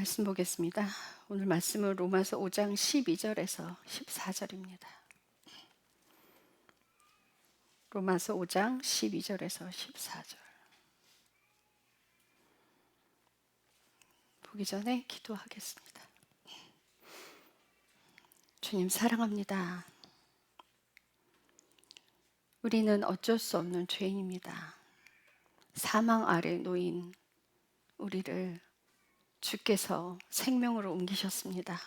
말씀 보겠습니다. 오늘 말씀은 로마서 5장 12절에서 14절입니다. 로마서 5장 12절에서 14절. 보기 전에 기도하겠습니다. 주님 사랑합니다. 우리는 어쩔 수 없는 죄인입니다. 사망 아래 놓인 우리를 주께서 생명으로 옮기셨습니다.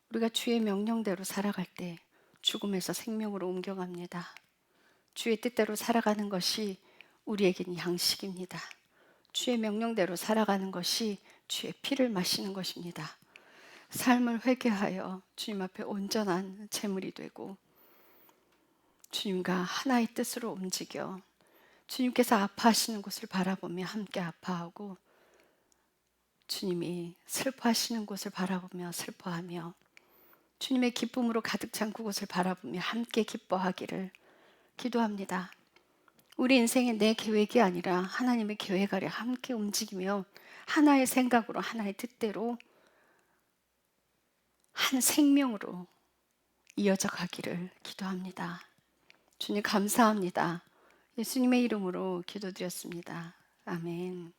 우리가 주의 명령대로 살아갈 때 죽음에서 생명으로 옮겨갑니다. 주의 뜻대로 살아가는 것이 우리에게는 양식입니다. 주의 명령대로 살아가는 것이 주의 피를 마시는 것입니다. 삶을 회개하여 주님 앞에 온전한 제물이 되고 주님과 하나의 뜻으로 움직여 주님께서 아파하시는 곳을 바라보며 함께 아파하고 주님이 슬퍼하시는 곳을 바라보며 슬퍼하며 주님의 기쁨으로 가득 찬 그곳을 바라보며 함께 기뻐하기를 기도합니다. 우리 인생의 내 계획이 아니라 하나님의 계획 아래 함께 움직이며 하나의 생각으로 하나의 뜻대로 한 생명으로 이어져 가기를 기도합니다. 주님 감사합니다. 예수님의 이름으로 기도드렸습니다. 아멘.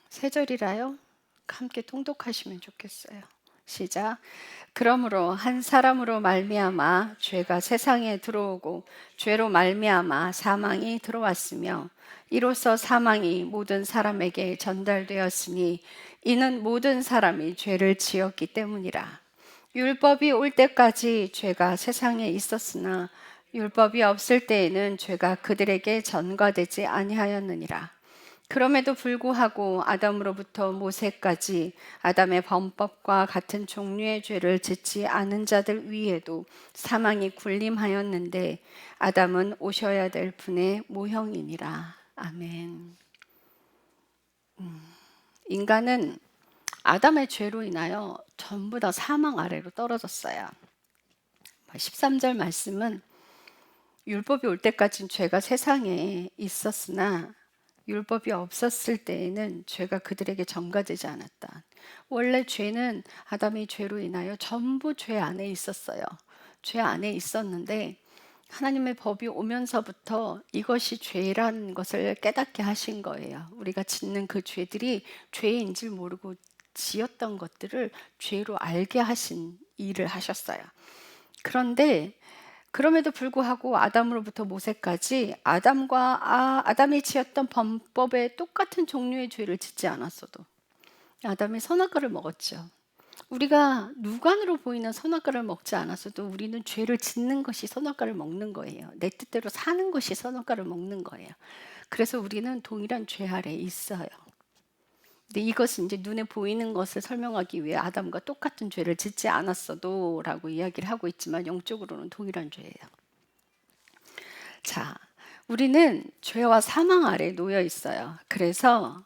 세 절이라요. 함께 통독하시면 좋겠어요. 시작. 그러므로 한 사람으로 말미암아 죄가 세상에 들어오고 죄로 말미암아 사망이 들어왔으며 이로써 사망이 모든 사람에게 전달되었으니 이는 모든 사람이 죄를 지었기 때문이라. 율법이 올 때까지 죄가 세상에 있었으나 율법이 없을 때에는 죄가 그들에게 전가되지 아니하였느니라. 그럼에도 불구하고 아담으로부터 모세까지 아담의 범법과 같은 종류의 죄를 짓지 않은 자들 위에도 사망이 군림하였는데 아담은 오셔야 될 분의 모형이니라. 아멘. 인간은 아담의 죄로 인하여 전부 다 사망 아래로 떨어졌어요. 13절 말씀은 율법이 올 때까지는 죄가 세상에 있었으나 율법이 없었을 때에는 죄가 그들에게 전가되지 않았다. 원래 죄는 아담의 죄로 인하여 전부 죄 안에 있었어요. 죄 안에 있었는데 하나님의 법이 오면서부터 이것이 죄라는 것을 깨닫게 하신 거예요. 우리가 짓는 그 죄들이 죄인 줄 모르고 지었던 것들을 죄로 알게 하신 일을 하셨어요. 그런데 그럼에도 불구하고 아담으로부터 모세까지 아담이 지었던 범법에 똑같은 종류의 죄를 짓지 않았어도 아담이 선악과를 먹었죠. 우리가 육안으로 보이는 선악과를 먹지 않았어도 우리는 죄를 짓는 것이 선악과를 먹는 거예요. 내 뜻대로 사는 것이 선악과를 먹는 거예요. 그래서 우리는 동일한 죄 아래에 있어요. 근데 이것은 이제 눈에 보이는 것을 설명하기 위해 아담과 똑같은 죄를 짓지 않았어도 라고 이야기를 하고 있지만 영적으로는 동일한 죄예요. 자, 우리는 죄와 사망 아래 놓여 있어요. 그래서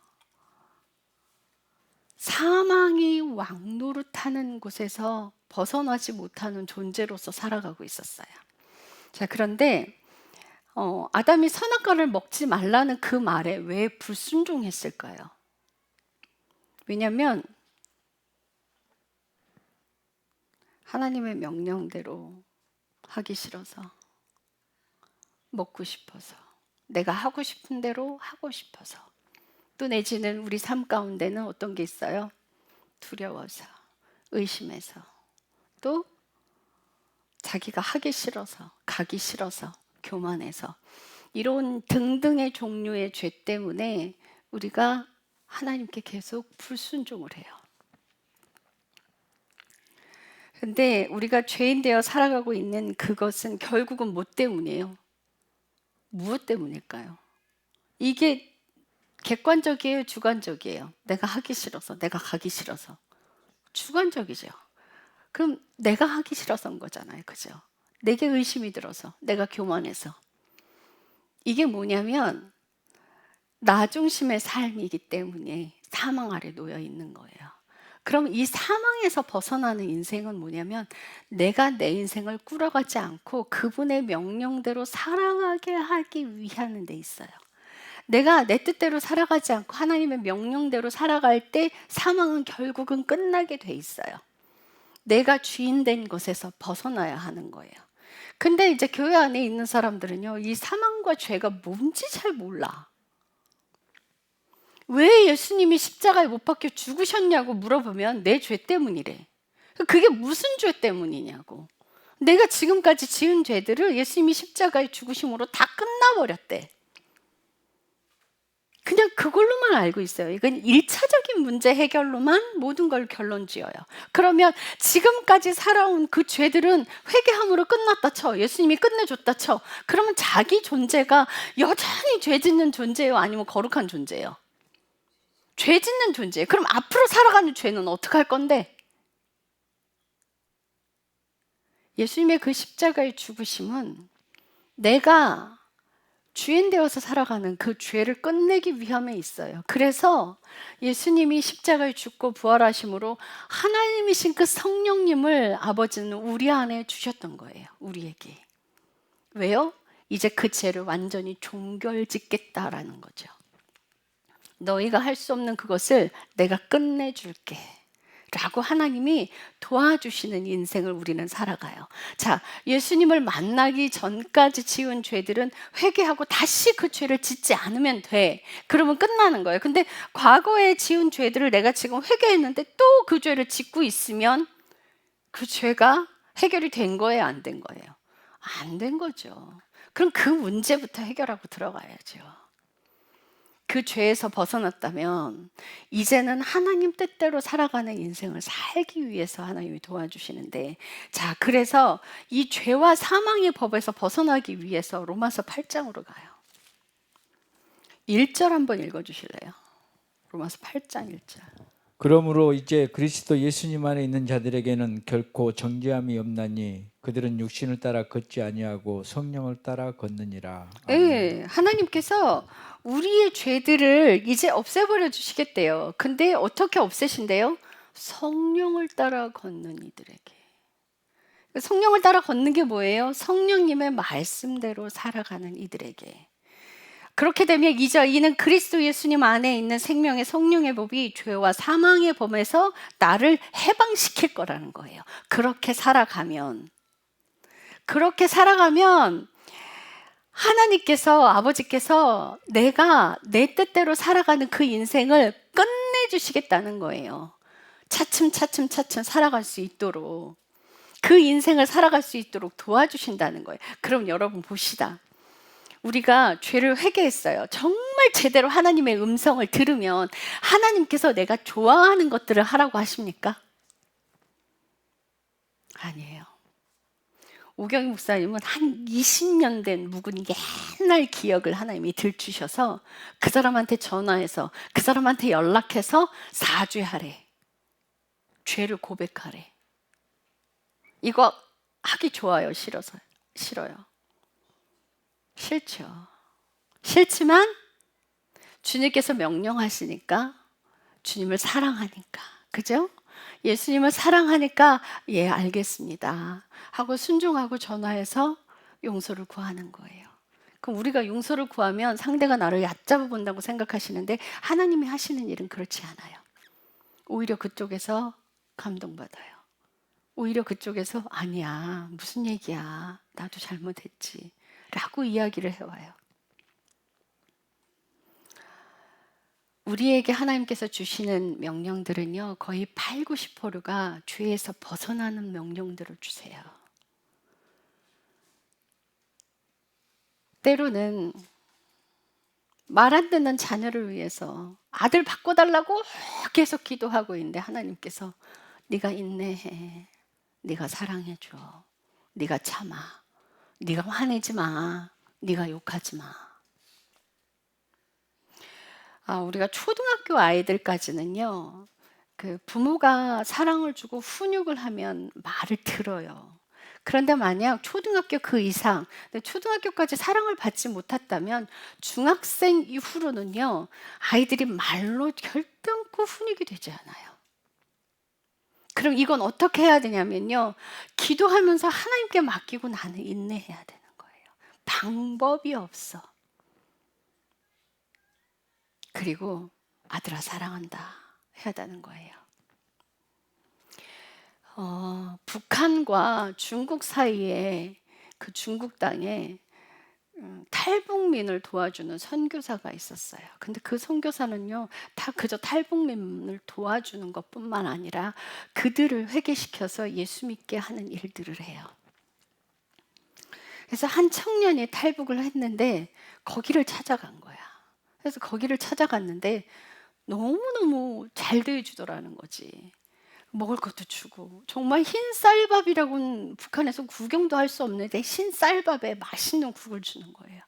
사망이 왕노릇하는 곳에서 벗어나지 못하는 존재로서 살아가고 있었어요. 자, 그런데 아담이 선악과를 먹지 말라는 그 말에 왜 불순종했을까요? 왜냐하면 하나님의 명령대로 하기 싫어서, 먹고 싶어서, 내가 하고 싶은 대로 하고 싶어서, 또 내지는 우리 삶 가운데는 어떤 게 있어요? 두려워서, 의심해서, 또 자기가 하기 싫어서, 가기 싫어서, 교만해서, 이런 등등의 종류의 죄 때문에 우리가 하나님께 계속 불순종을 해요. 근데 우리가 죄인 되어 살아가고 있는 그것은 결국은 뭐 때문이에요? 무엇 때문일까요? 이게 객관적이에요, 주관적이에요? 내가 하기 싫어서, 내가 가기 싫어서. 주관적이죠. 그럼 내가 하기 싫어서인 거잖아요, 그죠? 내게 의심이 들어서, 내가 교만해서. 이게 뭐냐면 나 중심의 삶이기 때문에 사망 아래 놓여 있는 거예요. 그럼 이 사망에서 벗어나는 인생은 뭐냐면 내가 내 인생을 꾸려가지 않고 그분의 명령대로 살아가게 하기 위한 데 있어요. 내가 내 뜻대로 살아가지 않고 하나님의 명령대로 살아갈 때 사망은 결국은 끝나게 돼 있어요. 내가 주인 된 것에서 벗어나야 하는 거예요. 근데 이제 교회 안에 있는 사람들은요, 이 사망과 죄가 뭔지 잘 몰라. 왜 예수님이 십자가에 못 박혀 죽으셨냐고 물어보면 내 죄 때문이래. 그게 무슨 죄 때문이냐고. 내가 지금까지 지은 죄들을 예수님이 십자가에 죽으심으로 다 끝나버렸대. 그냥 그걸로만 알고 있어요. 이건 1차적인 문제 해결로만 모든 걸 결론 지어요. 그러면 지금까지 살아온 그 죄들은 회개함으로 끝났다 쳐. 예수님이 끝내줬다 쳐. 그러면 자기 존재가 여전히 죄 짓는 존재예요? 아니면 거룩한 존재예요? 죄 짓는 존재예요. 그럼 앞으로 살아가는 죄는 어떻게 할 건데? 예수님의 그 십자가의 죽으심은 내가 주인 되어서 살아가는 그 죄를 끝내기 위함에 있어요. 그래서 예수님이 십자가에 죽고 부활하심으로 하나님이신 그 성령님을 아버지는 우리 안에 주셨던 거예요. 우리에게. 왜요? 이제 그 죄를 완전히 종결짓겠다라는 거죠. 너희가 할 수 없는 그것을 내가 끝내줄게 라고 하나님이 도와주시는 인생을 우리는 살아가요. 자, 예수님을 만나기 전까지 지은 죄들은 회개하고 다시 그 죄를 짓지 않으면 돼. 그러면 끝나는 거예요. 근데 과거에 지은 죄들을 내가 지금 회개했는데 또 그 죄를 짓고 있으면 그 죄가 해결이 된 거예요? 안 된 거예요? 안 된 거죠. 그럼 그 문제부터 해결하고 들어가야죠. 그 죄에서 벗어났다면 이제는 하나님 뜻대로 살아가는 인생을 살기 위해서 하나님이 도와주시는데, 자, 그래서 이 죄와 사망의 법에서 벗어나기 위해서 로마서 8장으로 가요. 1절 한번 읽어주실래요? 로마서 8장 1절. 그러므로 이제 그리스도 예수님 안에 있는 자들에게는 결코 정죄함이 없나니 그들은 육신을 따라 걷지 아니하고 성령을 따라 걷느니라. 네, 하나님께서 우리의 죄들을 이제 없애버려 주시겠대요. 근데 어떻게 없애신대요? 성령을 따라 걷는 이들에게. 성령을 따라 걷는 게 뭐예요? 성령님의 말씀대로 살아가는 이들에게. 그렇게 되면 2절, 이는 그리스도 예수님 안에 있는 생명의 성령의 법이 죄와 사망의 범에서 나를 해방시킬 거라는 거예요. 그렇게 살아가면 하나님께서, 아버지께서 내가 내 뜻대로 살아가는 그 인생을 끝내주시겠다는 거예요. 차츰 살아갈 수 있도록, 그 인생을 살아갈 수 있도록 도와주신다는 거예요. 그럼 여러분 봅시다. 우리가 죄를 회개했어요. 정말 제대로 하나님의 음성을 들으면 하나님께서 내가 좋아하는 것들을 하라고 하십니까? 아니에요. 오경희 목사님은 한 20년 된 묵은 옛날 기억을 하나님이 들추셔서 그 사람한테 전화해서 그 사람한테 연락해서 사죄하래. 죄를 고백하래. 이거 하기 좋아요? 싫어요? 싫죠. 싫지만 주님께서 명령하시니까, 주님을 사랑하니까, 그죠? 예수님을 사랑하니까 예, 알겠습니다 하고 순종하고 전화해서 용서를 구하는 거예요. 그럼 우리가 용서를 구하면 상대가 나를 얕잡아 본다고 생각하시는데 하나님이 하시는 일은 그렇지 않아요. 오히려 그쪽에서 감동받아요. 오히려 그쪽에서 아니야, 무슨 얘기야, 나도 잘못했지 라고 이야기를 해와요. 우리에게 하나님께서 주시는 명령들은요, 거의 8, 90%가 죄에서 벗어나는 명령들을 주세요. 때로는 말 안 듣는 자녀를 위해서 아들 바꿔달라고 계속 기도하고 있는데 하나님께서 네가 인내해, 네가 사랑해줘, 네가 참아, 네가 화내지 마, 네가 욕하지 마. 우리가 초등학교 아이들까지는요, 그 부모가 사랑을 주고 훈육을 하면 말을 들어요. 그런데 만약 초등학교 그 이상, 초등학교까지 사랑을 받지 못했다면 중학생 이후로는요, 아이들이 말로 결단코 훈육이 되지 않아요. 그럼 이건 어떻게 해야 되냐면요, 기도하면서 하나님께 맡기고 나는 인내해야 되는 거예요. 방법이 없어. 그리고 아들아 사랑한다 해야 되는 거예요. 북한과 중국 사이에 그 중국 땅에 탈북민을 도와주는 선교사가 있었어요. 근데 그 선교사는요, 다 그저 탈북민을 도와주는 것뿐만 아니라 그들을 회개시켜서 예수 믿게 하는 일들을 해요. 그래서 한 청년이 탈북을 했는데 거기를 찾아간 거야. 그래서 거기를 찾아갔는데 너무너무 잘 대해주더라는 거지. 먹을 것도 주고, 정말 흰 쌀밥이라고는 북한에서 구경도 할 수 없는데 흰 쌀밥에 맛있는 국을 주는 거예요.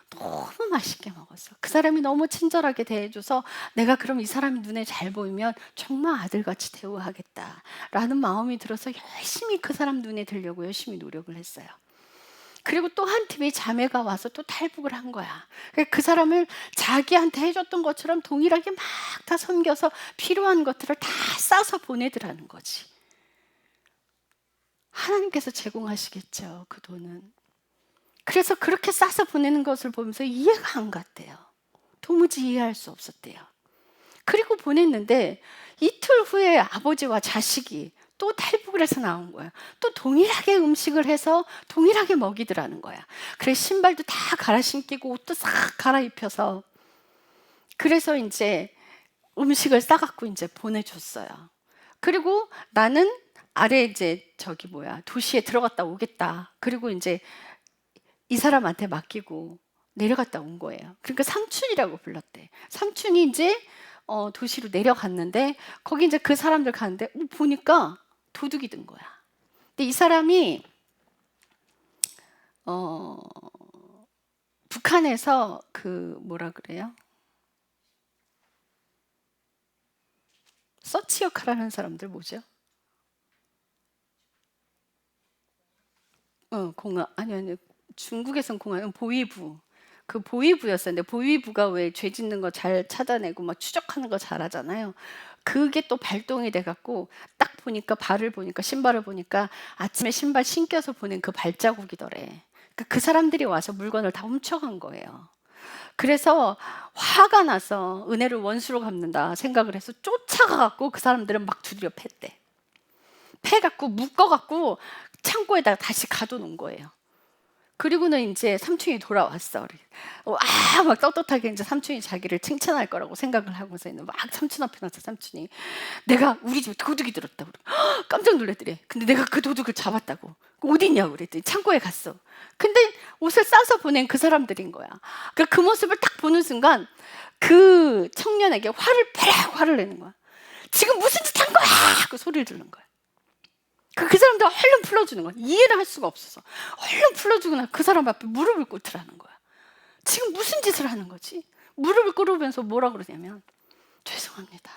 너무 맛있게 먹었어. 그 사람이 너무 친절하게 대해줘서 내가 그럼 이 사람이 눈에 잘 보이면 정말 아들같이 대우하겠다라는 마음이 들어서 열심히 그 사람 눈에 들려고 열심히 노력을 했어요. 그리고 또 한 팀의 자매가 와서 또 탈북을 한 거야. 그 사람을 자기한테 해줬던 것처럼 동일하게 막 다 섬겨서 필요한 것들을 다 싸서 보내더라는 거지. 하나님께서 제공하시겠죠, 그 돈은. 그래서 그렇게 싸서 보내는 것을 보면서 이해가 안 갔대요. 도무지 이해할 수 없었대요. 그리고 보냈는데 이틀 후에 아버지와 자식이 또 탈북을 해서 나온 거야. 또 동일하게 음식을 해서 동일하게 먹이더라는 거야. 그래서 신발도 다 갈아 신기고 옷도 싹 갈아입혀서, 그래서 이제 음식을 싸갖고 이제 보내줬어요. 그리고 나는 아래 이제 도시에 들어갔다 오겠다. 그리고 이제 이 사람한테 맡기고 내려갔다 온 거예요. 그러니까 삼촌이라고 불렀대. 삼촌이 이제 도시로 내려갔는데 거기 이제 그 사람들 가는데 보니까 도둑이 든 거야. 근데 이 사람이 북한에서 그 뭐라 그래요? 서치 역할하는 사람들 뭐죠? 공안 아니 중국에선 공안 보위부. 그 보위부였어요. 근데 보위부가 왜 죄 짓는 거 잘 찾아내고 막 추적하는 거 잘하잖아요. 그게 또 발동이 돼갖고 딱 보니까 신발을 보니까 아침에 신발 신겨서 보낸 그 발자국이더래. 그러니까 그 사람들이 와서 물건을 다 훔쳐간 거예요. 그래서 화가 나서 은혜를 원수로 갚는다 생각을 해서 쫓아가갖고 그 사람들은 막 두드려 팼대. 패갖고 묶어갖고 창고에다가 다시 가둬놓은 거예요. 그리고는 이제 삼촌이 돌아왔어. 막 떳떳하게 이제 삼촌이 자기를 칭찬할 거라고 생각을 하고서 막 삼촌 앞에 나서 삼촌이 내가 우리 집에 도둑이 들었다고 깜짝 놀랐더래. 근데 내가 그 도둑을 잡았다고. 어디 있냐고 그랬더니 창고에 갔어. 근데 옷을 싸서 보낸 그 사람들인 거야. 그 모습을 딱 보는 순간 그 청년에게 화를 내는 거야. 지금 무슨 짓 한 거야? 하고 소리를 지르는 거야. 그 사람들 얼른 풀어주는 거야. 이해를 할 수가 없어서 얼른 풀어주고 나 그 사람 앞에 무릎을 꿇으라는 거야. 지금 무슨 짓을 하는 거지? 무릎을 꿇으면서 뭐라 그러냐면 죄송합니다.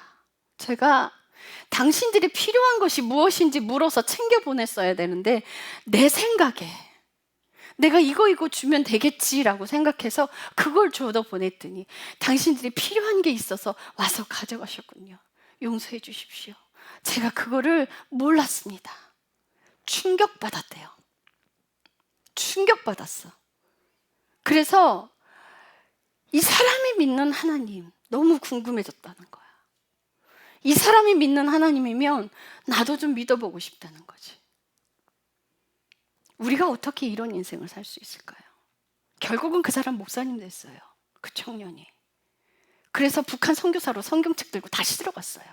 제가 당신들이 필요한 것이 무엇인지 물어서 챙겨 보냈어야 되는데 내 생각에 내가 이거 주면 되겠지라고 생각해서 그걸 줘도 보냈더니 당신들이 필요한 게 있어서 와서 가져가셨군요. 용서해 주십시오. 제가 그거를 몰랐습니다. 충격받았대요. 충격받았어. 그래서 이 사람이 믿는 하나님 너무 궁금해졌다는 거야. 이 사람이 믿는 하나님이면 나도 좀 믿어보고 싶다는 거지. 우리가 어떻게 이런 인생을 살 수 있을까요? 결국은 그 사람 목사님 됐어요. 그 청년이. 그래서 북한 선교사로 성경책 들고 다시 들어갔어요.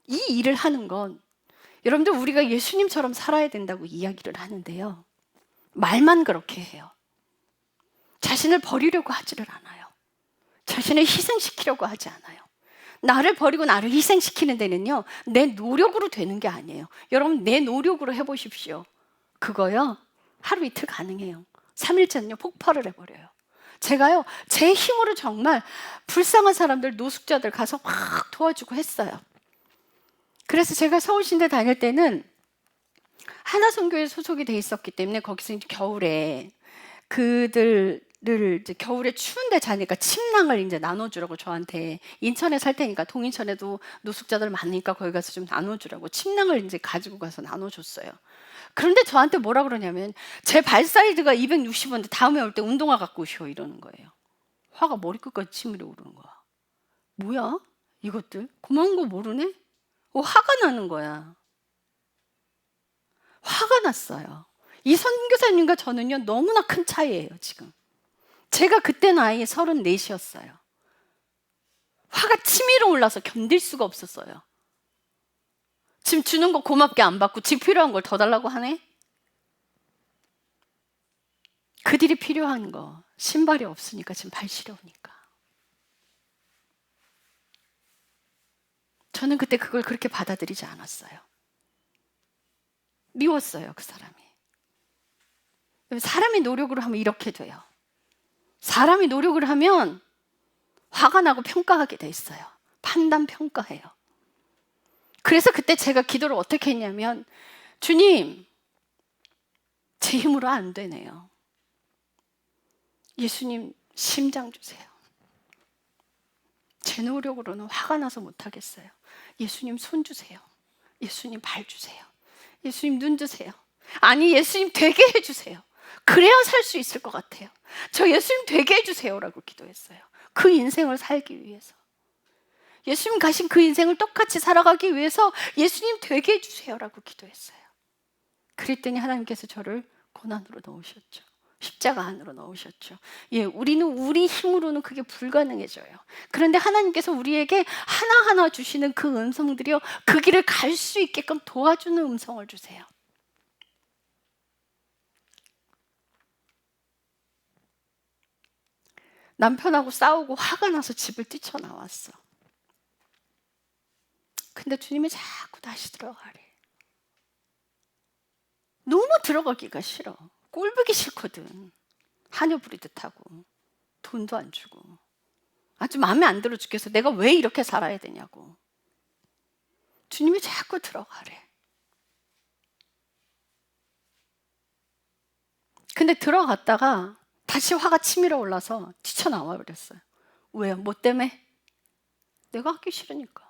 이 일을 하는 건 여러분들 우리가 예수님처럼 살아야 된다고 이야기를 하는데요. 말만 그렇게 해요. 자신을 버리려고 하지를 않아요. 자신을 희생시키려고 하지 않아요. 나를 버리고 나를 희생시키는 데는요, 내 노력으로 되는 게 아니에요. 여러분 내 노력으로 해보십시오. 그거요 하루 이틀 가능해요. 3일째는요 폭발을 해버려요. 제가요 제 힘으로 정말 불쌍한 사람들, 노숙자들 가서 막 도와주고 했어요. 그래서 제가 서울신대 다닐 때는 하나선교에 소속이 돼 있었기 때문에 거기서 이제 겨울에 그들을 이제 겨울에 추운데 자니까 침낭을 이제 나눠주라고 저한테, 인천에 살 테니까 동인천에도 노숙자들 많으니까 거기 가서 좀 나눠주라고 침낭을 이제 가지고 가서 나눠줬어요. 그런데 저한테 뭐라 그러냐면 제 발 사이즈가 265인데 다음에 올 때 운동화 갖고 오시오 이러는 거예요. 화가 머리끝까지 치밀어 오르는 거야. 뭐야? 이것들? 고마운 거 모르네? 화가 나는 거야. 화가 났어요. 이 선교사님과 저는요, 너무나 큰 차이예요, 지금. 제가 그때 나이 34이었어요. 화가 치밀어 올라서 견딜 수가 없었어요. 지금 주는 거 고맙게 안 받고 지금 필요한 걸 더 달라고 하네? 그들이 필요한 거, 신발이 없으니까 지금 발 시려우니까. 저는 그때 그걸 그렇게 받아들이지 않았어요. 미웠어요, 그 사람이. 사람이 노력을 하면 이렇게 돼요. 사람이 노력을 하면 화가 나고 평가하게 돼 있어요. 판단, 평가해요. 그래서 그때 제가 기도를 어떻게 했냐면, 주님, 제 힘으로 안 되네요. 예수님, 심장 주세요. 제 노력으로는 화가 나서 못하겠어요. 예수님, 손 주세요. 예수님, 발 주세요. 예수님, 눈 주세요. 아니, 예수님 되게 해주세요. 그래야 살 수 있을 것 같아요. 저 예수님 되게 해주세요라고 기도했어요. 그 인생을 살기 위해서. 예수님 가신 그 인생을 똑같이 살아가기 위해서 예수님 되게 해주세요라고 기도했어요. 그랬더니 하나님께서 저를 고난으로 넣으셨죠. 십자가 안으로 넣으셨죠. 예, 우리는 우리 힘으로는 그게 불가능해져요. 그런데 하나님께서 우리에게 하나하나 주시는 그 음성들이요, 그 길을 갈 수 있게끔 도와주는 음성을 주세요. 남편하고 싸우고 화가 나서 집을 뛰쳐나왔어. 근데 주님이 자꾸 다시 들어가래. 너무 들어가기가 싫어. 꼴보기 싫거든. 하녀 부리듯 하고 돈도 안 주고 아주 마음에 안 들어 죽겠어. 내가 왜 이렇게 살아야 되냐고. 주님이 자꾸 들어가래. 근데 들어갔다가 다시 화가 치밀어 올라서 뛰쳐나와 버렸어요. 왜요? 뭐 때문에? 내가 하기 싫으니까.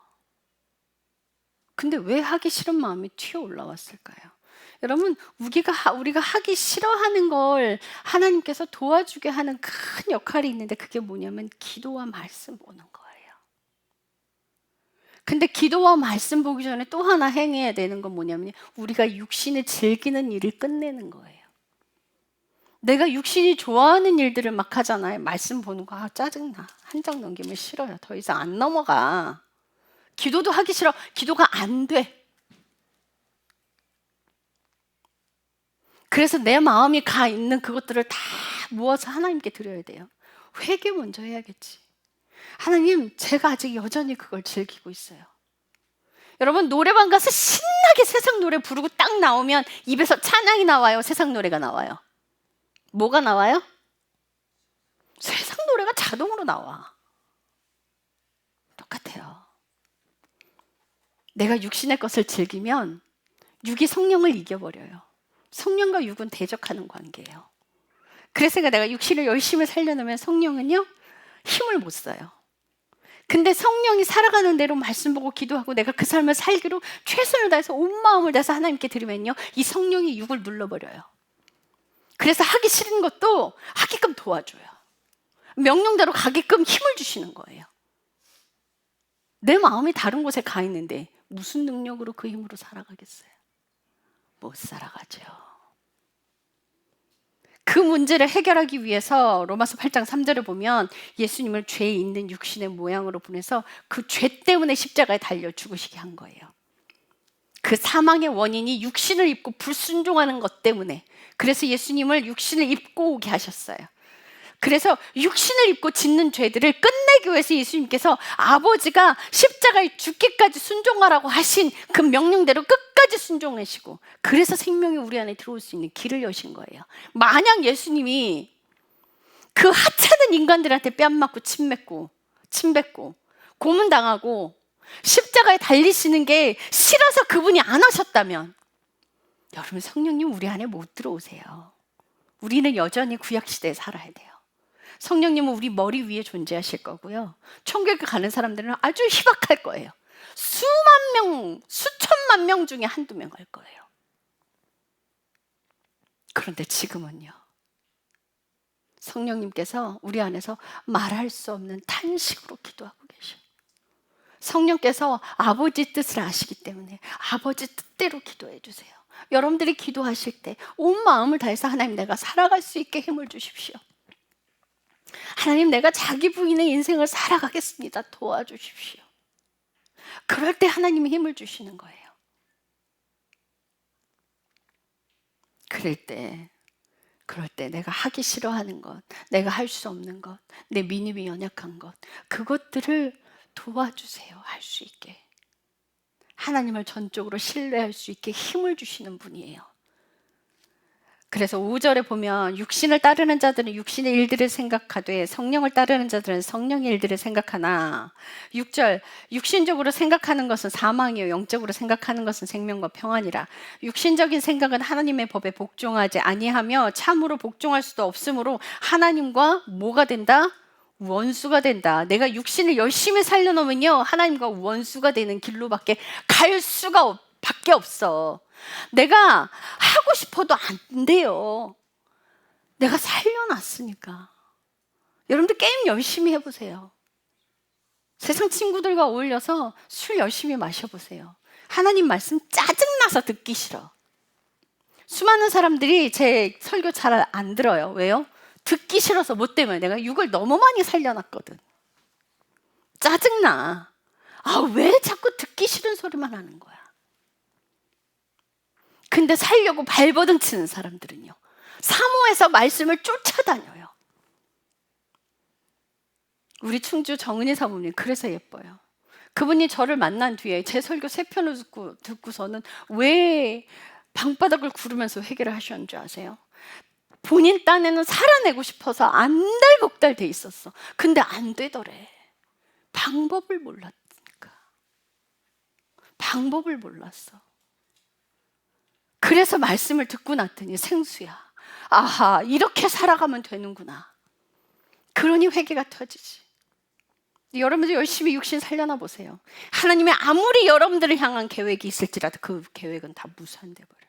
근데 왜 하기 싫은 마음이 튀어 올라왔을까요? 여러분, 우리가 하기 싫어하는 걸 하나님께서 도와주게 하는 큰 역할이 있는데, 그게 뭐냐면 기도와 말씀 보는 거예요. 근데 기도와 말씀 보기 전에 또 하나 행해야 되는 건 뭐냐면, 우리가 육신을 즐기는 일을 끝내는 거예요. 내가 육신이 좋아하는 일들을 막 하잖아요. 말씀 보는 거 짜증나. 한 장 넘기면 싫어요. 더 이상 안 넘어가. 기도도 하기 싫어. 기도가 안 돼. 그래서 내 마음이 가 있는 그것들을 다 모아서 하나님께 드려야 돼요. 회개 먼저 해야겠지. 하나님, 제가 아직 여전히 그걸 즐기고 있어요. 여러분, 노래방 가서 신나게 세상 노래 부르고 딱 나오면 입에서 찬양이 나와요? 세상 노래가 나와요? 뭐가 나와요? 세상 노래가 자동으로 나와. 똑같아요. 내가 육신의 것을 즐기면 육이 성령을 이겨버려요. 성령과 육은 대적하는 관계예요. 그래서 내가 육신을 열심히 살려놓으면 성령은요, 힘을 못 써요. 근데 성령이 살아가는 대로 말씀 보고 기도하고 내가 그 삶을 살기로 최선을 다해서 온 마음을 다해서 하나님께 드리면요, 이 성령이 육을 눌러버려요. 그래서 하기 싫은 것도 하게끔 도와줘요. 명령대로 가게끔 힘을 주시는 거예요. 내 마음이 다른 곳에 가 있는데 무슨 능력으로 그 힘으로 살아가겠어요? 못 살아가죠. 그 문제를 해결하기 위해서 로마서 8장 3절에 보면 예수님을 죄 있는 육신의 모양으로 보내서 그 죄 때문에 십자가에 달려 죽으시게 한 거예요. 그 사망의 원인이 육신을 입고 불순종하는 것 때문에, 그래서 예수님을 육신을 입고 오게 하셨어요. 그래서 육신을 입고 짓는 죄들을 끝내기 위해서 예수님께서 아버지가 십자가에 죽기까지 순종하라고 하신 그 명령대로 끝까지 순종하시고, 그래서 생명이 우리 안에 들어올 수 있는 길을 여신 거예요. 만약 예수님이 그 하찮은 인간들한테 뺨 맞고 침 뱉고 고문당하고 십자가에 달리시는 게 싫어서 그분이 안 하셨다면, 여러분, 성령님 우리 안에 못 들어오세요. 우리는 여전히 구약시대에 살아야 돼요. 성령님은 우리 머리 위에 존재하실 거고요, 천국에 가는 사람들은 아주 희박할 거예요. 수만 명, 수천만 명 중에 한두 명 갈 거예요. 그런데 지금은요, 성령님께서 우리 안에서 말할 수 없는 탄식으로 기도하고 계셔. 성령께서 아버지 뜻을 아시기 때문에 아버지 뜻대로 기도해 주세요. 여러분들이 기도하실 때 온 마음을 다해서 하나님, 내가 살아갈 수 있게 힘을 주십시오. 하나님, 내가 자기 부인의 인생을 살아가겠습니다. 도와주십시오. 그럴 때 하나님이 힘을 주시는 거예요. 그럴 때 내가 하기 싫어하는 것, 내가 할 수 없는 것, 내 믿음이 연약한 것, 그것들을 도와주세요. 할 수 있게. 하나님을 전적으로 신뢰할 수 있게 힘을 주시는 분이에요. 그래서 5절에 보면 육신을 따르는 자들은 육신의 일들을 생각하되 성령을 따르는 자들은 성령의 일들을 생각하나, 6절, 육신적으로 생각하는 것은 사망이요 영적으로 생각하는 것은 생명과 평안이라. 육신적인 생각은 하나님의 법에 복종하지 아니하며 참으로 복종할 수도 없으므로 하나님과 뭐가 된다? 원수가 된다. 내가 육신을 열심히 살려놓으면요, 하나님과 원수가 되는 길로밖에 갈 수가 밖에 없어. 내가 하고 싶어도 안 돼요. 내가 살려놨으니까. 여러분들 게임 열심히 해보세요. 세상 친구들과 어울려서 술 열심히 마셔보세요. 하나님 말씀 짜증나서 듣기 싫어. 수많은 사람들이 제 설교 잘 안 들어요. 왜요? 듣기 싫어서. 뭐 때문에? 내가 육을 너무 많이 살려놨거든. 짜증나. 왜 자꾸 듣기 싫은 소리만 하는 거야? 근데 살려고 발버둥 치는 사람들은요, 사모해서 말씀을 쫓아다녀요. 우리 충주 정은희 사모님 그래서 예뻐요. 그분이 저를 만난 뒤에 제 설교 3편을 듣고서는 왜 방바닥을 구르면서 회개를 하셨는 줄 아세요? 본인 딴에는 살아내고 싶어서 안달복달 돼 있었어. 근데 안 되더래. 방법을 몰랐으니까. 방법을 몰랐어. 그래서 말씀을 듣고 났더니 생수야. 아하, 이렇게 살아가면 되는구나. 그러니 회개가 터지지. 여러분들 열심히 육신 살려나 보세요. 하나님이 아무리 여러분들을 향한 계획이 있을지라도 그 계획은 다 무산돼 버려요.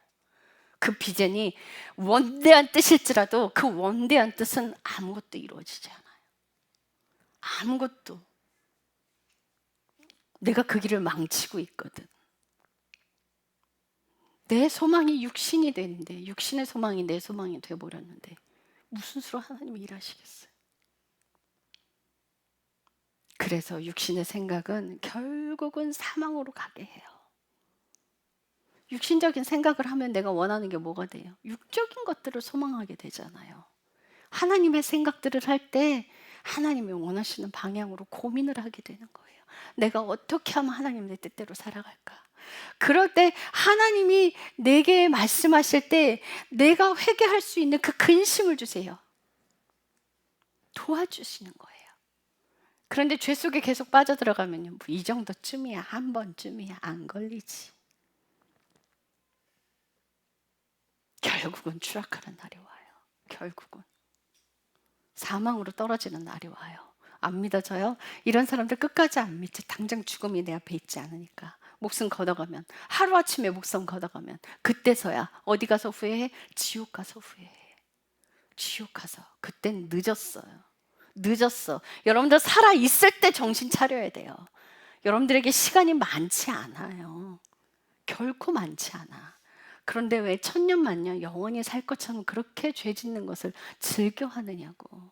그 비전이 원대한 뜻일지라도 그 원대한 뜻은 아무것도 이루어지지 않아요. 아무것도. 내가 그 길을 망치고 있거든. 내 소망이 육신이 되는데, 육신의 소망이 내 소망이 되어버렸는데 무슨 수로 하나님이 일하시겠어요? 그래서 육신의 생각은 결국은 사망으로 가게 해요. 육신적인 생각을 하면 내가 원하는 게 뭐가 돼요? 육적인 것들을 소망하게 되잖아요. 하나님의 생각들을 할 때 하나님이 원하시는 방향으로 고민을 하게 되는 거예요. 내가 어떻게 하면 하나님 내 뜻대로 살아갈까? 그럴 때 하나님이 내게 말씀하실 때 내가 회개할 수 있는 그 근심을 주세요. 도와주시는 거예요. 그런데 죄 속에 계속 빠져들어가면요, 이 정도쯤이야, 한 번쯤이야, 안 걸리지. 결국은 추락하는 날이 와요. 결국은 사망으로 떨어지는 날이 와요. 안 믿어져요? 이런 사람들 끝까지 안 믿지. 당장 죽음이 내 앞에 있지 않으니까. 목숨 걷어가면, 하루아침에 목숨 걷어가면 그때서야 어디 가서 후회해? 지옥 가서 후회해. 지옥 가서. 그땐 늦었어요. 늦었어. 여러분들 살아있을 때 정신 차려야 돼요. 여러분들에게 시간이 많지 않아요. 결코 많지 않아. 그런데 왜 천년만년 영원히 살 것처럼 그렇게 죄 짓는 것을 즐겨 하느냐고.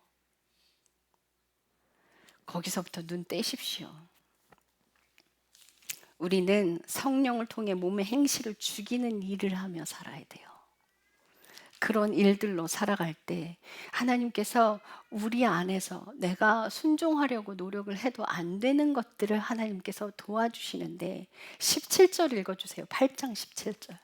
거기서부터 눈 떼십시오. 우리는 성령을 통해 몸의 행실을 죽이는 일을 하며 살아야 돼요. 그런 일들로 살아갈 때 하나님께서 우리 안에서 내가 순종하려고 노력을 해도 안 되는 것들을 하나님께서 도와주시는데, 17절 읽어주세요. 8장 17절.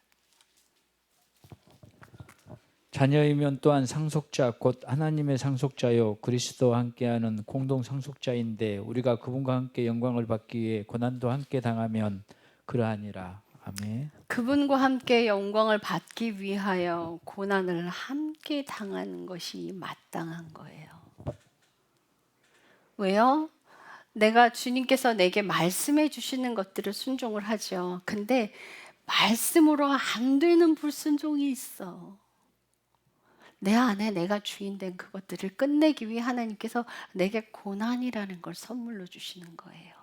자녀이면 또한 상속자 곧 하나님의 상속자요 그리스도와 함께하는 공동 상속자인데 우리가 그분과 함께 영광을 받기 위해 고난도 함께 당하면 그러하니라. 아멘. 그분과 함께 영광을 받기 위하여 고난을 함께 당하는 것이 마땅한 거예요. 왜요? 내가 주님께서 내게 말씀해 주시는 것들을 순종을 하죠. 근데 말씀으로 안 되는 불순종이 있어. 내 안에 내가 주인된 그것들을 끝내기 위해 하나님께서 내게 고난이라는 걸 선물로 주시는 거예요.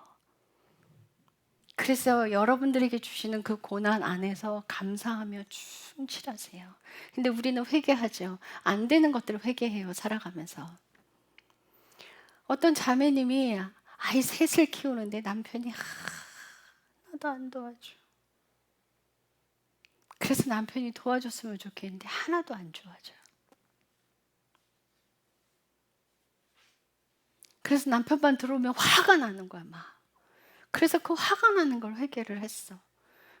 그래서 여러분들에게 주시는 그 고난 안에서 감사하며 충실하세요. 근데 우리는 회개하죠. 안 되는 것들을 회개해요, 살아가면서. 어떤 자매님이 아이 셋을 키우는데 남편이 하나도 안 도와줘. 그래서 남편이 도와줬으면 좋겠는데 하나도 안 도와줘요. 그래서 남편만 들어오면 화가 나는 거야, 막. 그래서 그 화가 나는 걸 회개를 했어.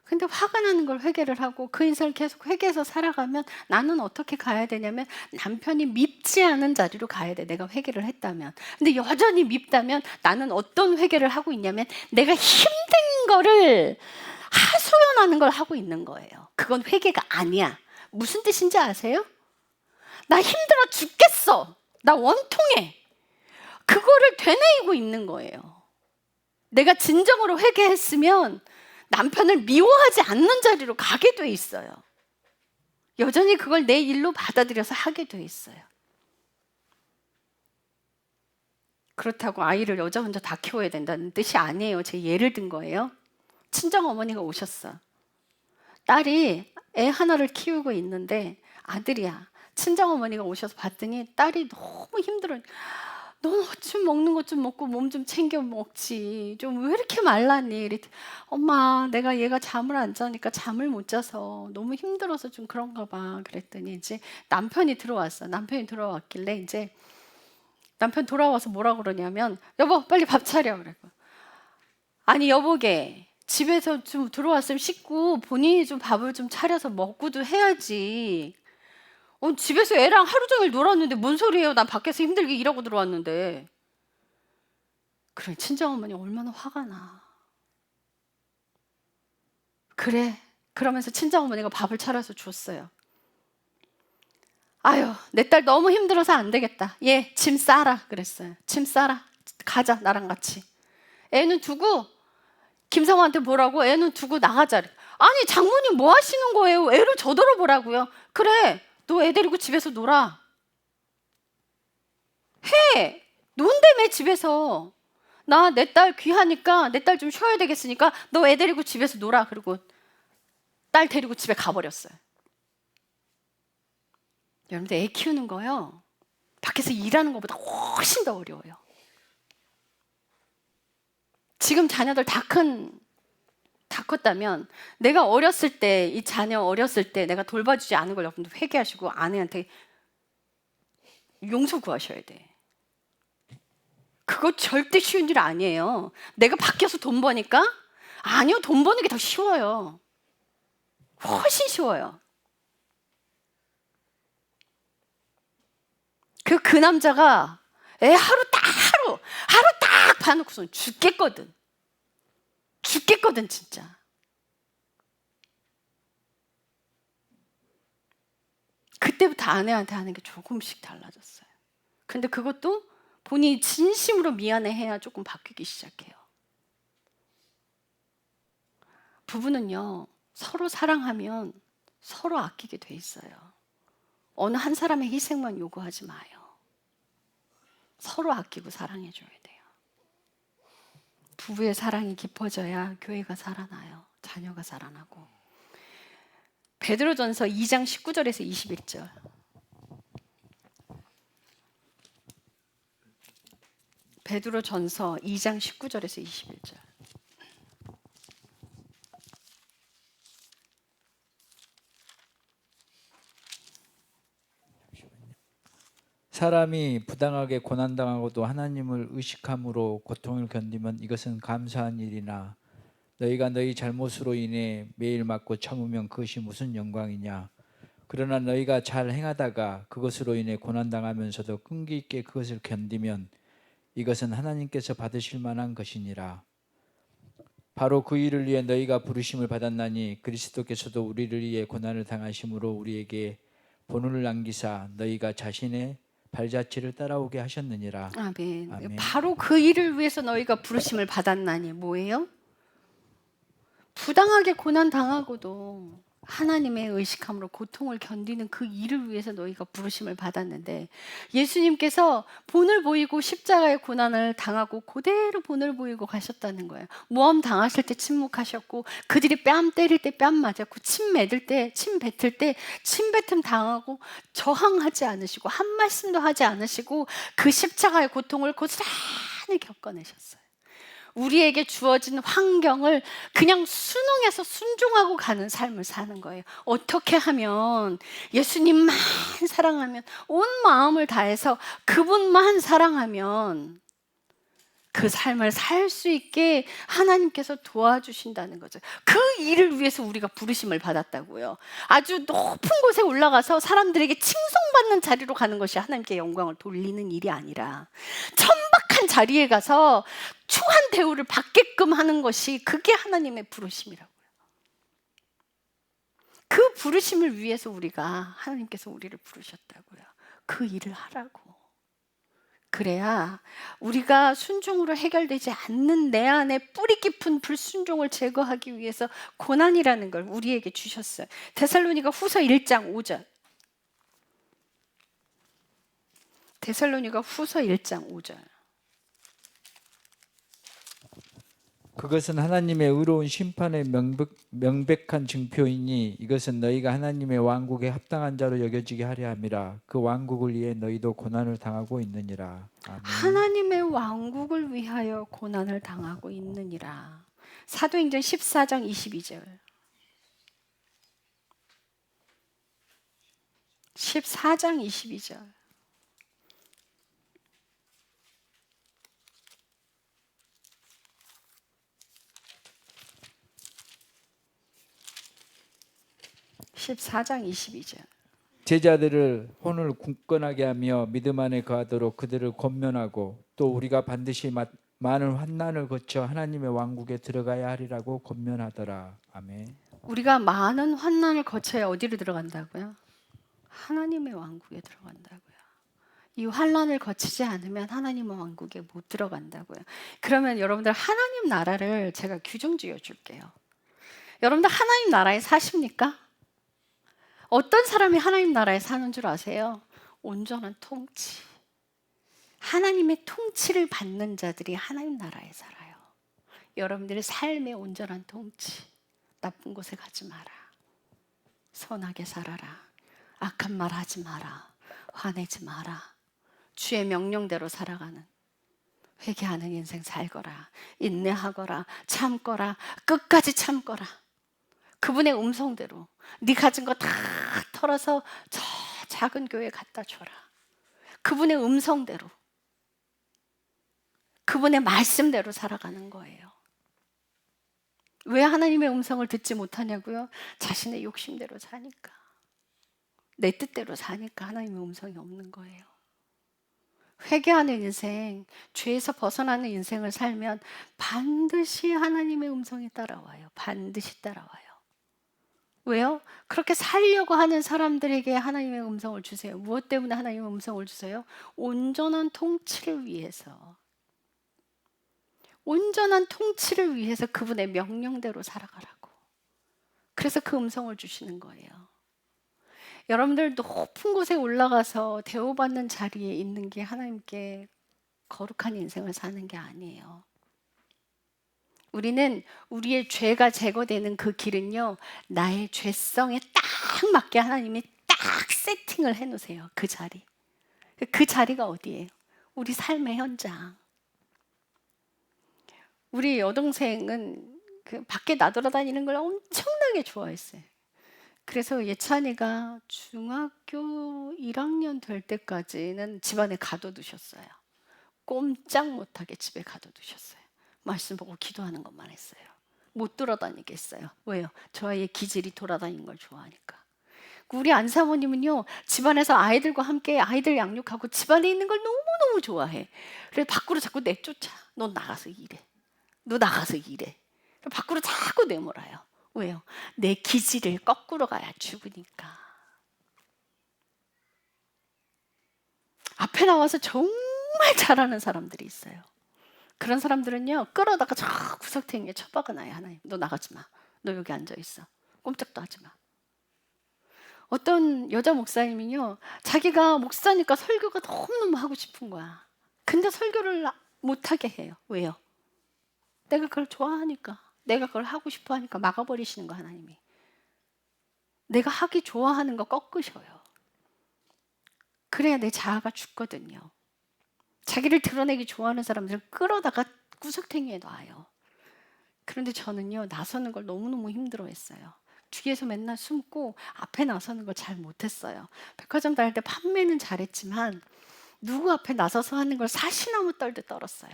근데 화가 나는 걸 회개를 하고 그 인생을 계속 회개해서 살아가면 나는 어떻게 가야 되냐면 남편이 밉지 않은 자리로 가야 돼. 내가 회개를 했다면. 근데 여전히 밉다면 나는 어떤 회개를 하고 있냐면 내가 힘든 거를 하소연하는 걸 하고 있는 거예요. 그건 회개가 아니야. 무슨 뜻인지 아세요? 나 힘들어 죽겠어. 나 원통해. 그거를 되뇌이고 있는 거예요. 내가 진정으로 회개했으면 남편을 미워하지 않는 자리로 가게 돼 있어요. 여전히 그걸 내 일로 받아들여서 하게 돼 있어요. 그렇다고 아이를 여자 혼자 다 키워야 된다는 뜻이 아니에요. 제 예를 든 거예요. 친정 어머니가 오셨어. 딸이 애 하나를 키우고 있는데 아들이야. 친정 어머니가 오셔서 봤더니 딸이 너무 힘들어. 넌 어쩜 먹는 것 좀 먹고 몸 좀 챙겨 먹지. 좀 왜 이렇게 말랐니? 이랬더니 엄마, 내가 얘가 잠을 안 자니까 잠을 못 자서 너무 힘들어서 좀 그런가 봐. 그랬더니 이제 남편이 들어왔어. 남편이 들어왔길래 이제 남편 돌아와서 뭐라 그러냐면 여보, 빨리 밥 차려. 그래고 아니 여보게, 집에서 좀 들어왔으면 씻고 본인이 좀 밥을 좀 차려서 먹고도 해야지. 집에서 애랑 하루 종일 놀았는데 뭔 소리예요? 난 밖에서 힘들게 일하고 들어왔는데. 그래, 친정어머니 얼마나 화가 나. 그래, 그러면서 친정어머니가 밥을 차려서 줬어요. 아유, 내 딸 너무 힘들어서 안 되겠다. 얘 짐 싸라 그랬어요. 짐 싸라. 가자, 나랑 같이. 애는 두고 김성호한테 뭐라고? 애는 두고 나가자. 아니, 장모님 뭐 하시는 거예요? 애를 저더러 보라고요. 그래, 너 애 데리고 집에서 놀아. 해. 논다며 집에서. 나 내 딸 귀하니까 내 딸 좀 쉬어야 되겠으니까 너 애 데리고 집에서 놀아. 그리고 딸 데리고 집에 가버렸어요. 여러분들 애 키우는 거요, 밖에서 일하는 것보다 훨씬 더 어려워요. 지금 자녀들 다 컸다면 내가 어렸을 때, 이 자녀 어렸을 때 내가 돌봐주지 않은 걸 여러분들 회개하시고 아내한테 용서 구하셔야 돼. 그거 절대 쉬운 일 아니에요. 내가 밖에서 돈 버니까? 아니요, 돈 버는 게 더 쉬워요. 훨씬 쉬워요. 그 남자가 애 하루 딱 봐놓고선 죽겠거든. 진짜. 그때부터 아내한테 하는 게 조금씩 달라졌어요. 근데 그것도 본인이 진심으로 미안해해야 조금 바뀌기 시작해요. 부부는요, 서로 사랑하면 서로 아끼게 돼 있어요. 어느 한 사람의 희생만 요구하지 마요. 서로 아끼고 사랑해줘야 돼요. 부부의 사랑이 깊어져야 교회가 살아나요. 자녀가 살아나고. 베드로전서 2장 19절에서 21절. 베드로전서 2장 19절에서 21절. 사람이 부당하게 고난당하고도 하나님을 의식함으로 고통을 견디면 이것은 감사한 일이나 너희가 너희 잘못으로 인해 매일 맞고 참으면 그것이 무슨 영광이냐. 그러나 너희가 잘 행하다가 그것으로 인해 고난당하면서도 끈기 있게 그것을 견디면 이것은 하나님께서 받으실 만한 것이니라. 바로 그 일을 위해 너희가 부르심을 받았나니 그리스도께서도 우리를 위해 고난을 당하심으로 우리에게 본을 남기사 너희가 자신의 발자취를 따라오게 하셨느니라. 아멘. 아멘. 바로 그 일을 위해서 너희가 부르심을 받았나니 뭐예요? 부당하게 고난 당하고도 하나님의 의식함으로 고통을 견디는 그 일을 위해서 너희가 부르심을 받았는데, 예수님께서 본을 보이고 십자가의 고난을 당하고 그대로 본을 보이고 가셨다는 거예요. 모함 당하실 때 침묵하셨고, 그들이 뺨 때릴 때 뺨 맞았고, 침 뱉을 때, 침 뱉을 때 침뱉음 당하고 저항하지 않으시고 한 말씀도 하지 않으시고 그 십자가의 고통을 고스란히 겪어내셨어요. 우리에게 주어진 환경을 그냥 순응해서 순종하고 가는 삶을 사는 거예요. 어떻게 하면, 예수님만 사랑하면, 온 마음을 다해서 그분만 사랑하면 그 삶을 살 수 있게 하나님께서 도와주신다는 거죠. 그 일을 위해서 우리가 부르심을 받았다고요. 아주 높은 곳에 올라가서 사람들에게 칭송받는 자리로 가는 것이 하나님께 영광을 돌리는 일이 아니라, 천박한 자리에 가서 추한 대우를 받게끔 하는 것이, 그게 하나님의 부르심이라고요. 그 부르심을 위해서 하나님께서 우리를 부르셨다고요. 그 일을 하라고. 그래야 우리가 순종으로 해결되지 않는 내 안에 뿌리 깊은 불순종을 제거하기 위해서 고난이라는 걸 우리에게 주셨어요. 데살로니가 후서 1장 5절. 데살로니가 후서 1장 5절. 그것은 하나님의 의로운 심판의 명백한 증표이니 이것은 너희가 하나님의 왕국에 합당한 자로 여겨지게 하려 함이라. 그 왕국을 위해 너희도 고난을 당하고 있느니라. 아멘. 하나님의 왕국을 위하여 고난을 당하고 있느니라. 사도행전 14장 22절. 14장 22절. 제자들을 혼을 굳건하게 하며 믿음 안에 거하도록 그들을 권면하고 또 우리가 반드시 많은 환난을 거쳐 하나님의 왕국에 들어가야 하리라고 권면하더라. 아멘. 우리가 많은 환난을 거쳐야 어디로 들어간다고요? 하나님의 왕국에 들어간다고요. 이 환난을 거치지 않으면 하나님의 왕국에 못 들어간다고요. 그러면 여러분들, 하나님 나라를 제가 규정 지어 줄게요. 여러분들 하나님 나라에 사십니까? 어떤 사람이 하나님 나라에 사는 줄 아세요? 온전한 통치. 하나님의 통치를 받는 자들이 하나님 나라에 살아요. 여러분들의 삶의 온전한 통치. 나쁜 곳에 가지 마라. 선하게 살아라. 악한 말 하지 마라. 화내지 마라. 주의 명령대로 살아가는, 회개하는 인생 살거라. 인내하거라. 참거라. 끝까지 참거라. 그분의 음성대로 네 가진 거 다 털어서 저 작은 교회에 갖다 줘라. 그분의 음성대로, 그분의 말씀대로 살아가는 거예요. 왜 하나님의 음성을 듣지 못하냐고요? 자신의 욕심대로 사니까, 내 뜻대로 사니까 하나님의 음성이 없는 거예요. 회개하는 인생, 죄에서 벗어나는 인생을 살면 반드시 하나님의 음성이 따라와요. 반드시 따라와요. 왜요? 그렇게 살려고 하는 사람들에게 하나님의 음성을 주세요. 무엇 때문에 하나님의 음성을 주세요? 온전한 통치를 위해서. 온전한 통치를 위해서 그분의 명령대로 살아가라고. 그래서 그 음성을 주시는 거예요. 여러분들 높은 곳에 올라가서 대우받는 자리에 있는 게 하나님께 거룩한 인생을 사는 게 아니에요. 우리는 우리의 죄가 제거되는 그 길은요, 나의 죄성에 딱 맞게 하나님이 딱 세팅을 해놓으세요. 그 자리. 그 자리가 어디예요? 우리 삶의 현장. 우리 여동생은 그 밖에 나돌아다니는 걸 엄청나게 좋아했어요. 그래서 예찬이가 중학교 1학년 될 때까지는 집안에 가둬두셨어요. 꼼짝 못하게 집에 가둬두셨어요. 말씀 보고 기도하는 것만 했어요. 못 돌아다니게 했어요. 왜요? 저 아이의 기질이 돌아다니는 걸 좋아하니까. 우리 안사모님은요, 집안에서 아이들과 함께 아이들 양육하고 집안에 있는 걸 너무너무 좋아해. 그래서 밖으로 자꾸 내쫓아. 너 나가서 일해. 너 나가서 일해. 밖으로 자꾸 내몰아요. 왜요? 내 기질을 거꾸로 가야 죽으니까. 앞에 나와서 정말 잘하는 사람들이 있어요. 그런 사람들은요, 끌어다가 저 구석탱이에 처박아놔요. 하나님, 너 나가지 마. 너 여기 앉아 있어. 꼼짝도 하지 마. 어떤 여자 목사님이요, 자기가 목사니까 설교가 너무너무 하고 싶은 거야. 근데 설교를 못하게 해요. 왜요? 내가 그걸 좋아하니까, 내가 그걸 하고 싶어 하니까 막아버리시는 거, 하나님이. 내가 하기 좋아하는 거 꺾으셔요. 그래야 내 자아가 죽거든요. 자기를 드러내기 좋아하는 사람들을 끌어다가 구석탱이에 놔요. 그런데 저는요, 나서는 걸 너무너무 힘들어했어요. 뒤에서 맨날 숨고 앞에 나서는 걸 잘 못했어요. 백화점 다닐 때 판매는 잘했지만 누구 앞에 나서서 하는 걸 사시나무 떨듯 떨었어요.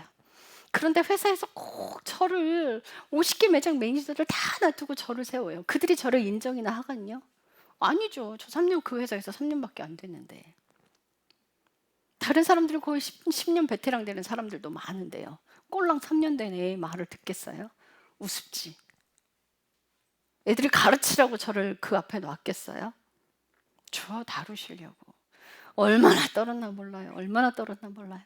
그런데 회사에서 꼭 저를 50개 매장 매니저들 다 놔두고 저를 세워요. 그들이 저를 인정이나 하거든요. 아니죠. 저 3년 그 회사에서 3년밖에 안 됐는데. 다른 사람들은 거의 10년 베테랑 되는 사람들도 많은데요. 꼴랑 3년 된 애의 말을 듣겠어요? 우습지. 애들이 가르치라고 저를 그 앞에 놨겠어요? 저 다루시려고. 얼마나 떨었나 몰라요. 얼마나 떨었나 몰라요.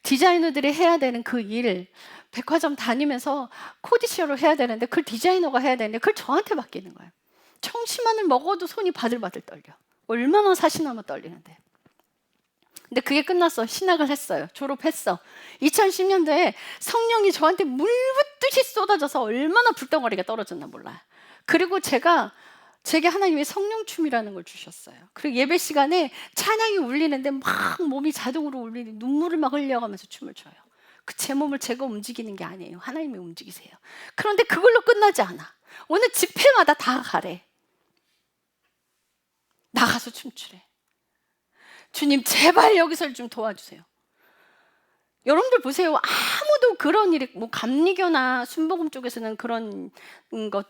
디자이너들이 해야 되는 그 일, 백화점 다니면서 코디쇼를 해야 되는데 그걸 디자이너가 해야 되는데 그걸 저한테 맡기는 거예요. 청심환을 먹어도 손이 바들바들 떨려. 얼마나 사시나무 떨리는데. 근데 그게 끝났어. 신학을 했어요. 졸업했어. 2010년도에 성령이 저한테 물붓듯이 쏟아져서 얼마나 불덩어리가 떨어졌나 몰라요. 그리고 제게 하나님이 성령춤이라는 걸 주셨어요. 그리고 예배 시간에 찬양이 울리는데 막 몸이 자동으로 울리는 눈물을 막 흘려가면서 춤을 춰요. 제 몸을 제가 움직이는 게 아니에요. 하나님이 움직이세요. 그런데 그걸로 끝나지 않아. 어느 집회마다 다 가래. 나가서 춤추래. 주님 제발 여기서 좀 도와주세요. 여러분들 보세요. 아무도 그런 일이, 뭐 감리교나 순복음 쪽에서는 그런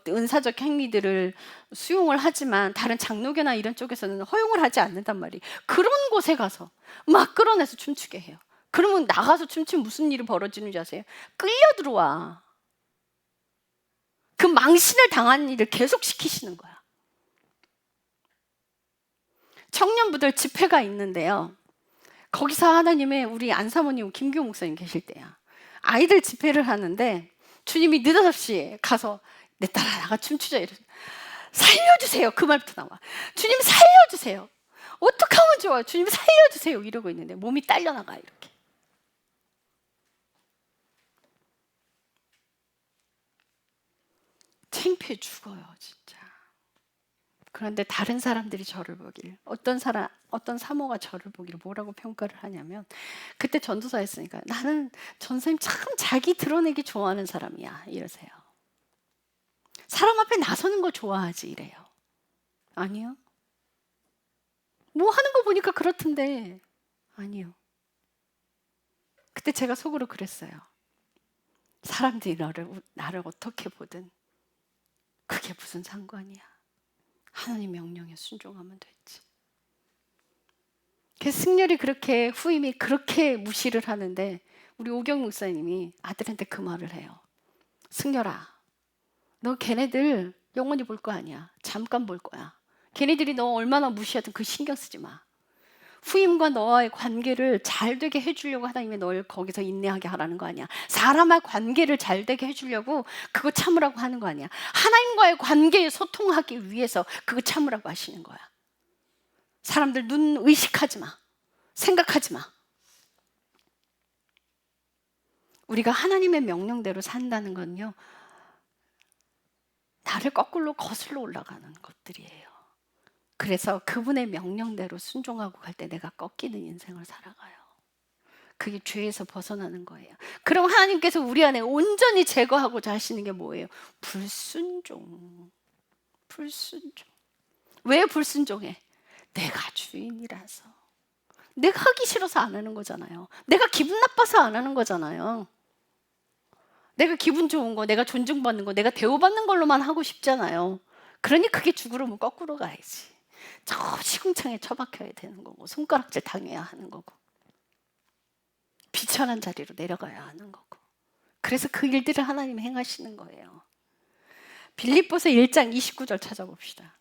은사적 행위들을 수용을 하지만 다른 장로교나 이런 쪽에서는 허용을 하지 않는단 말이에요. 그런 곳에 가서 막 끌어내서 춤추게 해요. 그러면 나가서 춤추면 무슨 일이 벌어지는지 아세요? 끌려 들어와. 그 망신을 당한 일을 계속 시키시는 거야. 청년부들 집회가 있는데요. 거기서 하나님의 우리 안사모님 김교 목사님 계실 때야. 아이들 집회를 하는데 주님이 느닷없이 가서 내 따라 나가 춤추자 이러서 살려주세요. 그 말부터 나와. 주님 살려주세요. 어떻게 하면 좋아요? 주님 살려주세요. 이러고 있는데 몸이 딸려나가 이렇게. 창피해 죽어요 진짜. 그런데 다른 사람들이 저를 보길, 어떤 사모가 저를 보기를 뭐라고 평가를 하냐면, 그때 전도사 했으니까 나는 전사님 참 자기 드러내기 좋아하는 사람이야 이러세요. 사람 앞에 나서는 거 좋아하지 이래요. 아니요. 뭐 하는 거 보니까 그렇던데. 아니요. 그때 제가 속으로 그랬어요. 사람들이 나를 어떻게 보든 그게 무슨 상관이야. 하나님 명령에 순종하면 됐지. 승렬이 그렇게, 후임이 그렇게 무시를 하는데 우리 오경 목사님이 아들한테 그 말을 해요. 승렬아, 너 걔네들 영원히 볼 거 아니야. 잠깐 볼 거야. 걔네들이 너 얼마나 무시하든 그 신경 쓰지 마. 후임과 너와의 관계를 잘 되게 해주려고 하나님이 널 거기서 인내하게 하라는 거 아니야. 사람과 관계를 잘 되게 해주려고 그거 참으라고 하는 거 아니야. 하나님과의 관계에 소통하기 위해서 그거 참으라고 하시는 거야. 사람들 눈 의식하지 마. 생각하지 마. 우리가 하나님의 명령대로 산다는 건요, 나를 거꾸로 거슬러 올라가는 것들이에요. 그래서 그분의 명령대로 순종하고 갈 때 내가 꺾이는 인생을 살아가요. 그게 죄에서 벗어나는 거예요. 그럼 하나님께서 우리 안에 온전히 제거하고자 하시는 게 뭐예요? 불순종. 불순종. 왜 불순종해? 내가 주인이라서. 내가 하기 싫어서 안 하는 거잖아요. 내가 기분 나빠서 안 하는 거잖아요. 내가 기분 좋은 거, 내가 존중받는 거, 내가 대우받는 걸로만 하고 싶잖아요. 그러니 그게 죽으려면 거꾸로 가야지. 저 시궁창에 처박혀야 되는 거고, 손가락질 당해야 하는 거고, 비천한 자리로 내려가야 하는 거고. 그래서 그 일들을 하나님이 행하시는 거예요. 빌립보서 1장 29절 찾아봅시다.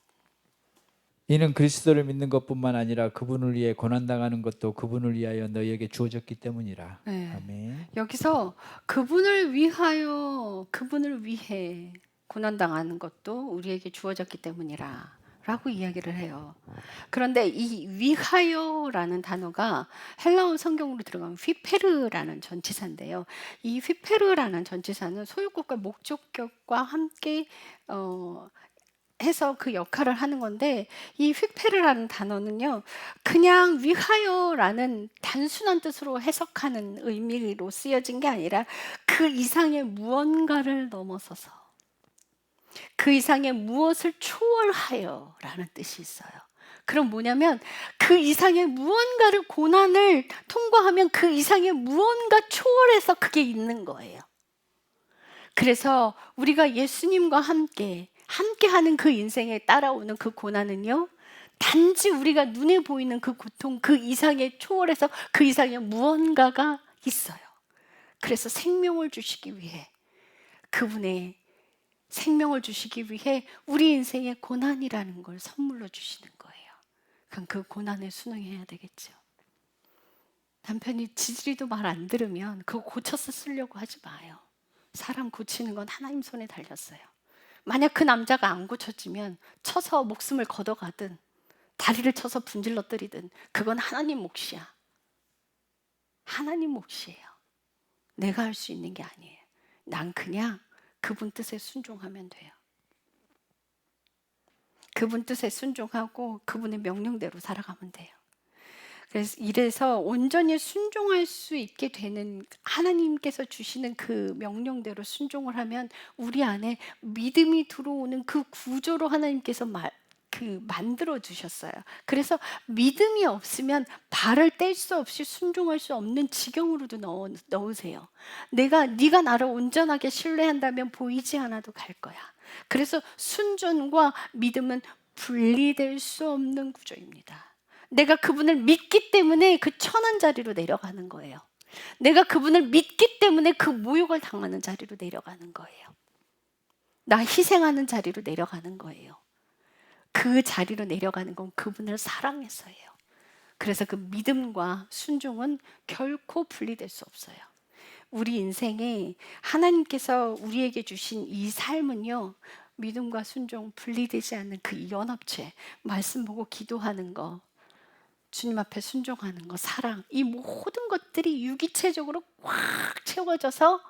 이는 그리스도를 믿는 것뿐만 아니라 그분을 위해 고난당하는 것도 그분을 위하여 너희에게 주어졌기 때문이라. 네. 아멘. 여기서 그분을 위하여, 그분을 위해 고난당하는 것도 우리에게 주어졌기 때문이라. 라고 이야기를 해요. 그런데 이 위하여라는 단어가 헬라어 성경으로 들어가면 휘페르라는 전치사인데요. 이 휘페르라는 전치사는 소유격과 목적격과 함께 어, 해서 그 역할을 하는 건데, 이 휘페르라는 단어는요, 그냥 위하여라는 단순한 뜻으로 해석하는 의미로 쓰여진 게 아니라 그 이상의 무언가를 넘어서서 그 이상의 무엇을 초월하여라는 뜻이 있어요. 그럼 뭐냐면 그 이상의 무언가를 고난을 통과하면 그 이상의 무언가 초월해서 그게 있는 거예요. 그래서 우리가 예수님과 함께 하는 그 인생에 따라오는 그 고난은요, 단지 우리가 눈에 보이는 그 고통 그 이상의 초월해서 그 이상의 무언가가 있어요. 그래서 생명을 주시기 위해, 그분의 생명을 주시기 위해 우리 인생에 고난이라는 걸 선물로 주시는 거예요. 그럼 그 고난에 순응해야 되겠죠. 남편이 지지리도 말 안 들으면 그거 고쳐서 쓰려고 하지 마요. 사람 고치는 건 하나님 손에 달렸어요. 만약 그 남자가 안 고쳐지면 쳐서 목숨을 걷어가든 다리를 쳐서 분질러 때리든 그건 하나님 몫이야. 하나님 몫이에요. 내가 할 수 있는 게 아니에요. 난 그냥 그분 뜻에 순종하면 돼요. 그분 뜻에 순종하고 그분의 명령대로 살아가면 돼요. 그래서 이래서 온전히 순종할 수 있게 되는, 하나님께서 주시는 그 명령대로 순종을 하면 우리 안에 믿음이 들어오는 그 구조로 하나님께서 만들어 주셨어요. 그래서 믿음이 없으면 발을 뗄 수 없이 순종할 수 없는 지경으로도 넣으세요. 네가 나를 온전하게 신뢰한다면 보이지 않아도 갈 거야. 그래서 순종과 믿음은 분리될 수 없는 구조입니다. 내가 그분을 믿기 때문에 그 천한 자리로 내려가는 거예요. 내가 그분을 믿기 때문에 그 모욕을 당하는 자리로 내려가는 거예요. 나 희생하는 자리로 내려가는 거예요. 그 자리로 내려가는 건 그분을 사랑해서예요. 그래서 그 믿음과 순종은 결코 분리될 수 없어요. 우리 인생에 하나님께서 우리에게 주신 이 삶은요, 믿음과 순종 분리되지 않는 그 연합체, 말씀 보고 기도하는 거, 주님 앞에 순종하는 거, 사랑, 이 모든 것들이 유기체적으로 꽉 채워져서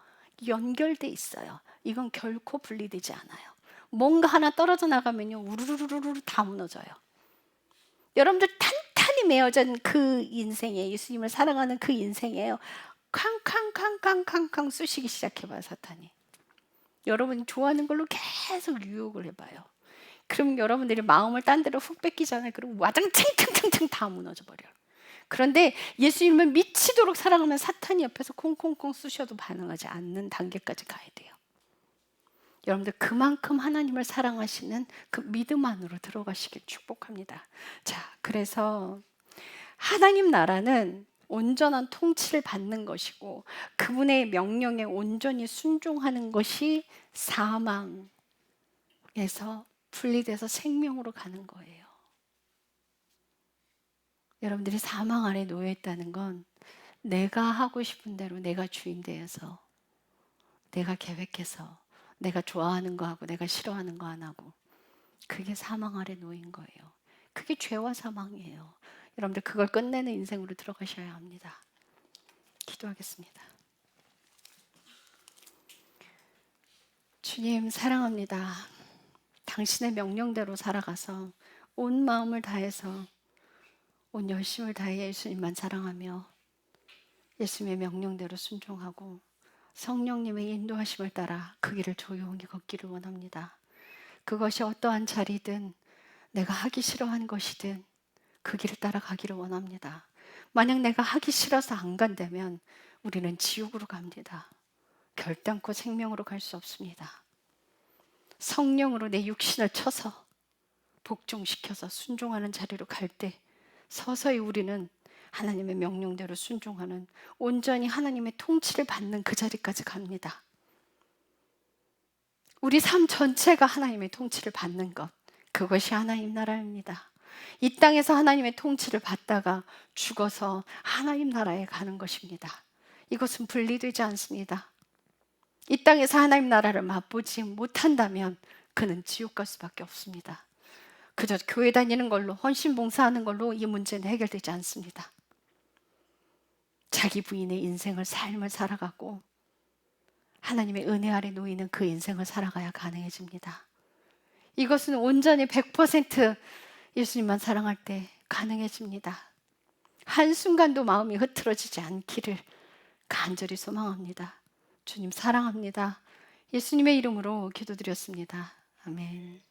연결돼 있어요. 이건 결코 분리되지 않아요. 뭔가 하나 떨어져 나가면요, 우르르르르 다 무너져요. 여러분들 탄탄히 메어진 그 인생에, 예수님을 사랑하는 그 인생에요, 캉캉캉캉캉캉 쑤시기 시작해봐요, 사탄이. 여러분이 좋아하는 걸로 계속 유혹을 해봐요. 그럼 여러분들이 마음을 딴 데로 훅 뺏기잖아요. 그리고 와장창창창창 다 무너져 버려요. 그런데 예수님을 미치도록 사랑하면 사탄이 옆에서 콩콩콩 쑤셔도 반응하지 않는 단계까지 가야 돼요. 여러분들 그만큼 하나님을 사랑하시는 그 믿음 안으로 들어가시길 축복합니다. 자, 그래서 하나님 나라는 온전한 통치를 받는 것이고 그분의 명령에 온전히 순종하는 것이 사망에서 분리돼서 생명으로 가는 거예요. 여러분들이 사망 아래 놓여 있다는 건 내가 하고 싶은 대로 내가 주인 되어서 내가 계획해서 내가 좋아하는 거 하고 내가 싫어하는 거 안 하고, 그게 사망 아래 놓인 거예요. 그게 죄와 사망이에요. 여러분들 그걸 끝내는 인생으로 들어가셔야 합니다. 기도하겠습니다. 주님 사랑합니다. 당신의 명령대로 살아가서 온 마음을 다해서 온 열심을 다해 예수님만 사랑하며 예수님의 명령대로 순종하고 성령님의 인도하심을 따라 그 길을 조용히 걷기를 원합니다. 그것이 어떠한 자리든 내가 하기 싫어하는 것이든 그 길을 따라가기를 원합니다. 만약 내가 하기 싫어서 안 간다면 우리는 지옥으로 갑니다. 결단코 생명으로 갈 수 없습니다. 성령으로 내 육신을 쳐서 복종시켜서 순종하는 자리로 갈 때 서서히 우리는 하나님의 명령대로 순종하는, 온전히 하나님의 통치를 받는 그 자리까지 갑니다. 우리 삶 전체가 하나님의 통치를 받는 것, 그것이 하나님 나라입니다. 이 땅에서 하나님의 통치를 받다가 죽어서 하나님 나라에 가는 것입니다. 이것은 분리되지 않습니다. 이 땅에서 하나님 나라를 맛보지 못한다면 그는 지옥 갈 수밖에 없습니다. 그저 교회 다니는 걸로, 헌신 봉사하는 걸로 이 문제는 해결되지 않습니다. 자기 부인의 인생을, 삶을 살아가고 하나님의 은혜 아래 놓이는 그 인생을 살아가야 가능해집니다. 이것은 온전히 100% 예수님만 사랑할 때 가능해집니다. 한순간도 마음이 흐트러지지 않기를 간절히 소망합니다. 주님 사랑합니다. 예수님의 이름으로 기도드렸습니다. 아멘.